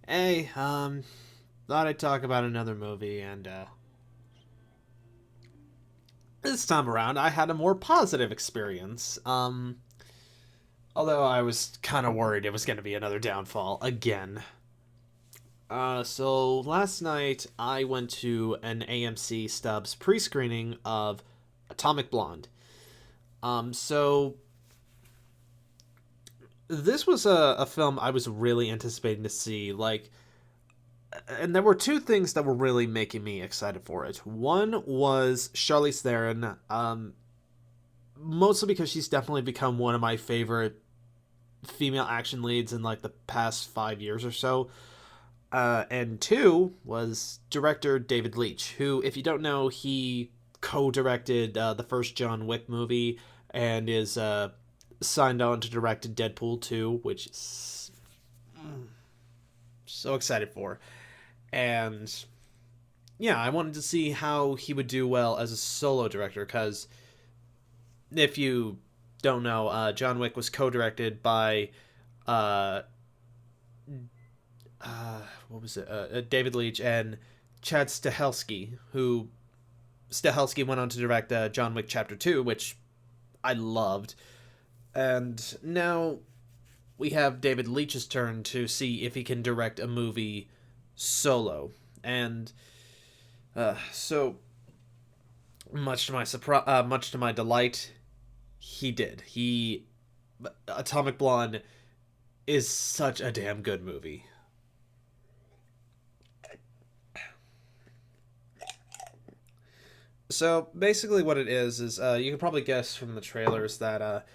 Hey, thought I'd talk about another movie, and this time around I had a more positive experience. Although I was kind of worried it was going to be another downfall again. So last night I went to an AMC Stubbs pre-screening of Atomic Blonde. So this was a film I was really anticipating to see. And there were two things that were really making me excited for it. One was Charlize Theron, mostly because she's definitely become one of my favorite female action leads in like the past 5 years or so. And two was director David Leitch, who, if you don't know, he co-directed the first John Wick movie and is signed on to direct Deadpool 2, which is so excited for. And yeah, I wanted to see how he would do well as a solo director because if you don't know, John Wick was co-directed by uh, what was it? David Leitch and Chad Stahelski, who Stahelski went on to direct John Wick Chapter 2, which I loved. And now we have David Leitch's turn to see if he can direct a movie solo. And so much to my delight, he did. He Atomic Blonde is such a damn good movie. So basically, what it is you can probably guess from the trailers that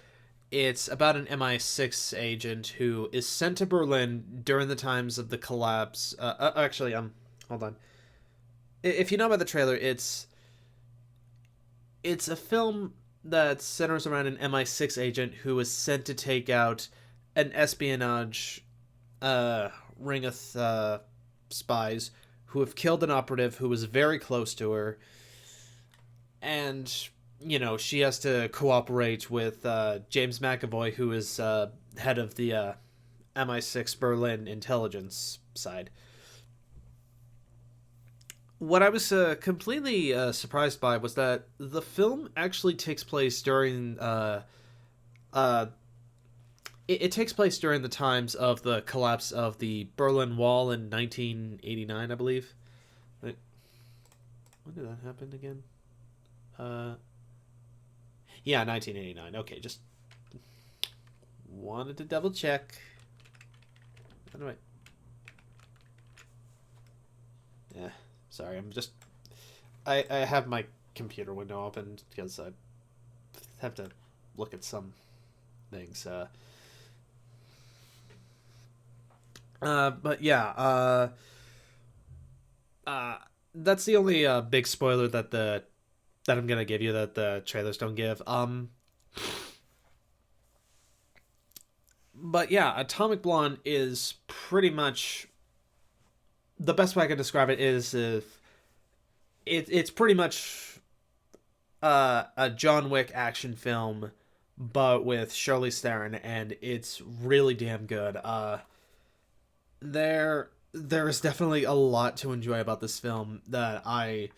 it's about an MI6 agent who is sent to Berlin during the times of the collapse. Hold on. If you know about the trailer, it's a film that centers around an MI6 agent who is sent to take out an espionage ring of spies who have killed an operative who was very close to her, and she has to cooperate with James McAvoy, who is head of the MI6 Berlin intelligence side. What I was completely surprised by was that the film actually takes place during uh, it takes place during the times of the collapse of the Berlin Wall in 1989, I believe. Wait, when did that happen again? Uh, yeah, 1989. Okay, just wanted to double check. Anyway, yeah, sorry, I have my computer window open because I have to look at some things. But yeah, uh, that's the only big spoiler that I'm gonna give you that the trailers don't give. But yeah, Atomic Blonde is pretty much the best way I can describe it is if it's pretty much a John Wick action film, but with Charlize Theron, and it's really damn good. There is definitely a lot to enjoy about this film that I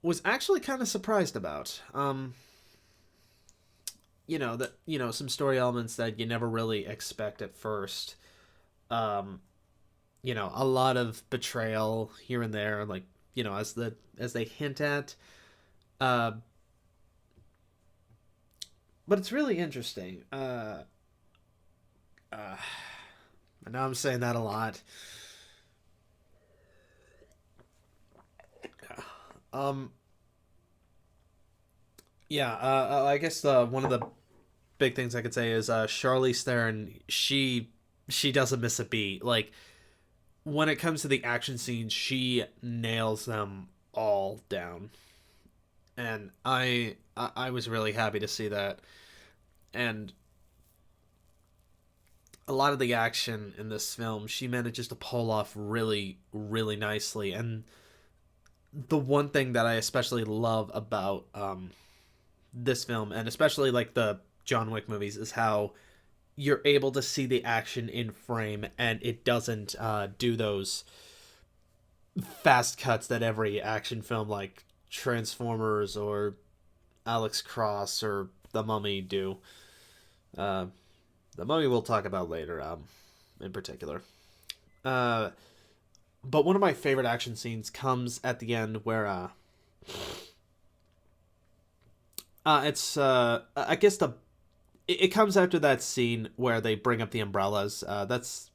was actually kind of surprised about. Some story elements that you never really expect at first. Um, a lot of betrayal here and there, like as they hint at. Uh, but it's really interesting. I know I'm saying that a lot. Um, yeah. I guess one of the big things I could say is Charlize Theron. She doesn't miss a beat. Like when it comes to the action scenes, she nails them all down, and I was really happy to see that. And a lot of the action in this film, she manages to pull off really, really nicely. And the one thing that I especially love about this film, and especially like the John Wick movies, is how you're able to see the action in frame, and it doesn't do those fast cuts that every action film like Transformers or Alex Cross or The Mummy do. Uh, the Mummy we'll talk about later, in particular. Uh, but one of my favorite action scenes comes at the end where it's I guess it comes after that scene where they bring up the umbrellas. That's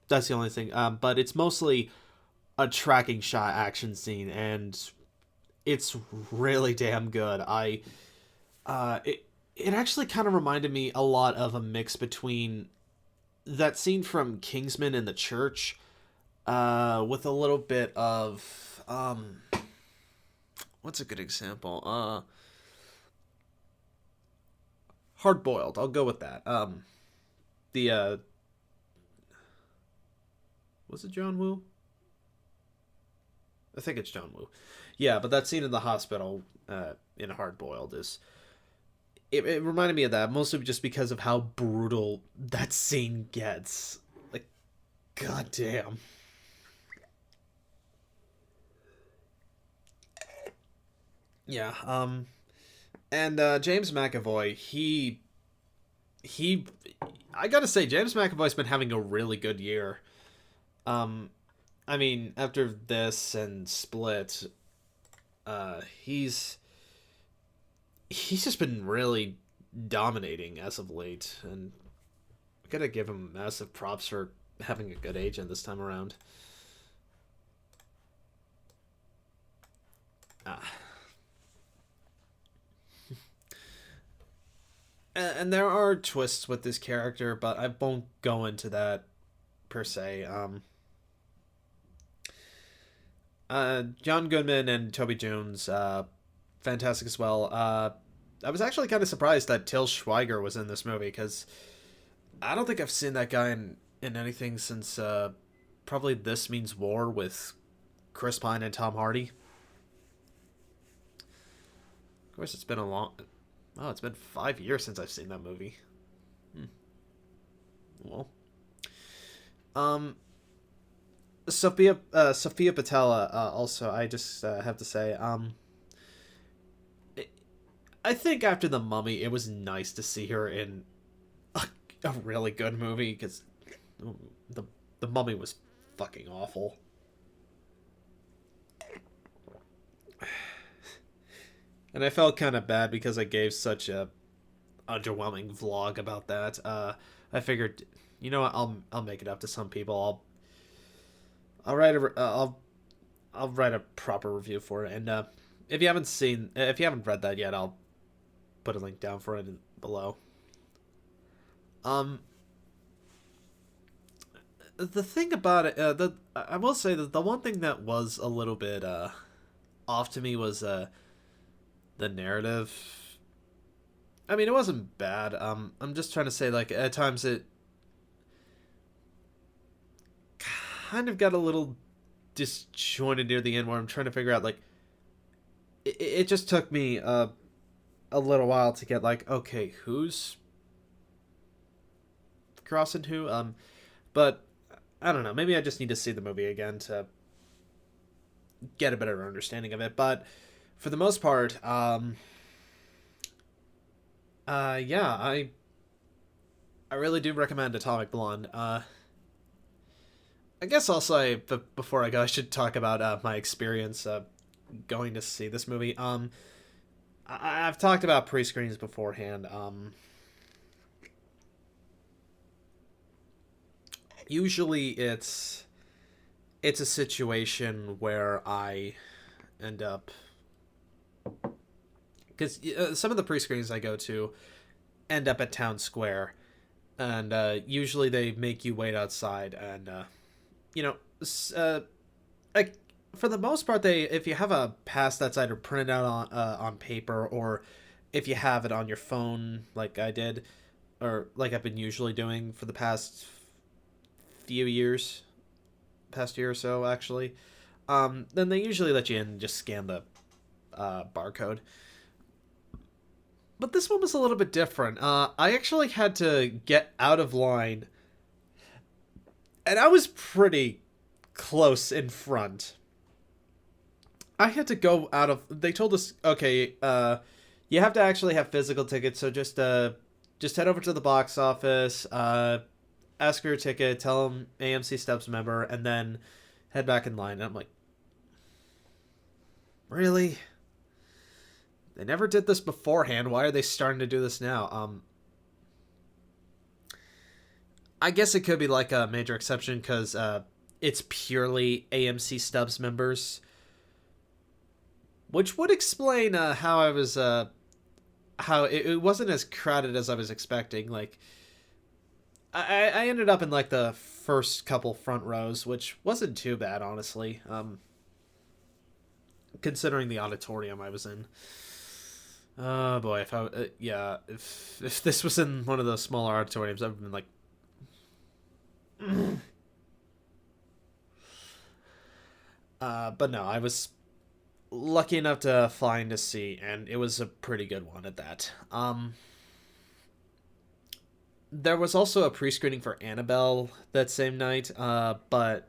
the only thing. But it's mostly a tracking shot action scene, and it's really damn good. It actually kind of reminded me a lot of a mix between that scene from Kingsman in the church, with a little bit of what's a good example? Hard Boiled. I'll go with that. The was it John Woo? I think it's John Woo. Yeah, but that scene in the hospital in Hard Boiled is it reminded me of that, mostly just because of how brutal that scene gets. Like, goddamn. Yeah. And James McAvoy, he, I gotta say, James McAvoy's been having a really good year. Um, I mean, after this and Split, he's just been really dominating as of late, and I gotta give him massive props for having a good agent this time around. Ah. And there are twists with this character, but I won't go into that per se. John Goodman and Toby Jones, fantastic as well. I was actually kind of surprised that Till Schweiger was in this movie, because I don't think I've seen that guy in anything since probably This Means War with Chris Pine and Tom Hardy. Of course, it's been a long... Oh, it's been 5 years since I've seen that movie. Well, Sophia Patella. Also, I just have to say, I think after The Mummy, it was nice to see her in a really good movie, because the Mummy was fucking awful. And I felt kind of bad because I gave such a underwhelming vlog about that. I figured, you know what, I'll make it up to some people. I'll write I'll write a proper review for it. And if you haven't read that yet, I'll put a link down for it below. The thing about it, I will say that the one thing that was a little bit off to me was the narrative. I mean, it wasn't bad. I'm just trying to say, like, at times it kind of got a little disjointed near the end, where I'm trying to figure out, like, it just took me a little while to get, like, okay, who's crossing who? But I don't know. Maybe I just need to see the movie again to get a better understanding of it. But for the most part, yeah, I really do recommend Atomic Blonde. I guess also, before I go, I should talk about my experience going to see this movie. I've talked about pre-screens beforehand. Usually it's a situation where I end up, because some of the pre-screenings I go to end up at Town Square, and usually they make you wait outside, and like, for the most part, if you have a pass that's either printed out on paper, or if you have it on your phone, like I did, or like I've been usually doing for the past year or so, actually, then they usually let you in and just scan the barcode. But this one was a little bit different. I actually had to get out of line, and I was pretty close in front. I had to go out of. They told us, okay, you have to actually have physical tickets, so just head over to the box office, ask for your ticket, tell them AMC Stubs member, and then head back in line. And I'm like, really? They never did this beforehand. Why are they starting to do this now? I guess it could be like a major exception because it's purely AMC Stubs members, which would explain how I was how it wasn't as crowded as I was expecting. Like I ended up in like the first couple front rows, which wasn't too bad, honestly. Considering the auditorium I was in. Oh boy, if I yeah, if this was in one of those smaller auditoriums, I've been like, but no, I was lucky enough to find a seat, and it was a pretty good one at that. There was also a pre-screening for Annabelle that same night, but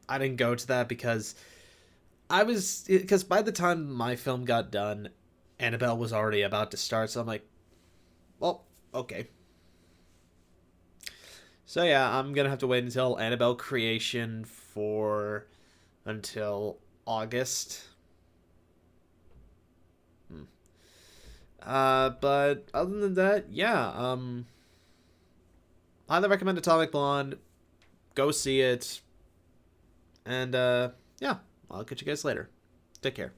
I didn't go to that because by the time my film got done, Annabelle was already about to start, so I'm like, well, okay. So yeah, I'm gonna have to wait until Annabelle Creation until August. But other than that, yeah, highly recommend Atomic Blonde. Go see it. And yeah, I'll catch you guys later. Take care.